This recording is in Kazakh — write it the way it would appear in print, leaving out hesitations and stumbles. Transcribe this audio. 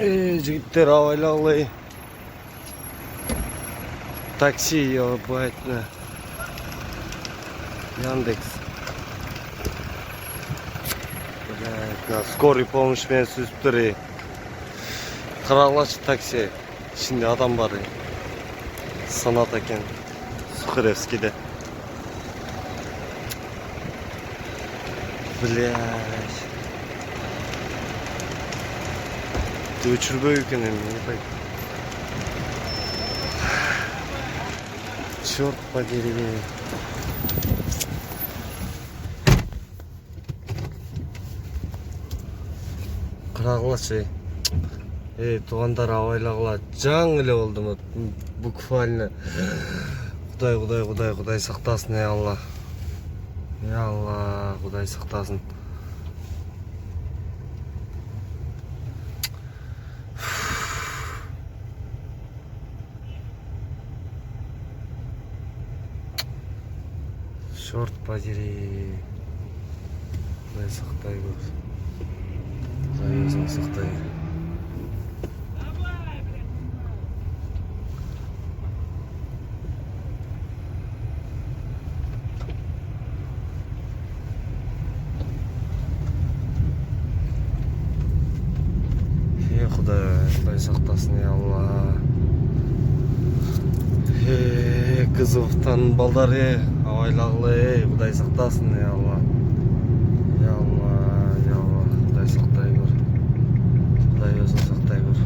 Жігіттер авайлагылай. Такси ебать. Яндекс. Блядь, скорый помощь мен сүзіп тұр. Қаралашы такси. Ішінде адам бар. Санат екен. Сухаревскийде. Блядь. Ты өчірбеу екен ебать. Черт подери. Қарағылашы. Туғандар авайлагыла жаң эле болдум. Буквально. Құдай сақтасын, ей Алла. Ей Алла, Құдай сақтасын. Черт подери. Құдай сақтай көр. Құдай өзің сақтай. Құдай сақтасын, ей Алла. Кызовтан балдары авайлагылай, Құдай сақтасын, ей Алла. Ей Алла, Құдай сақтай көр. Құдай өзің сақтай көр.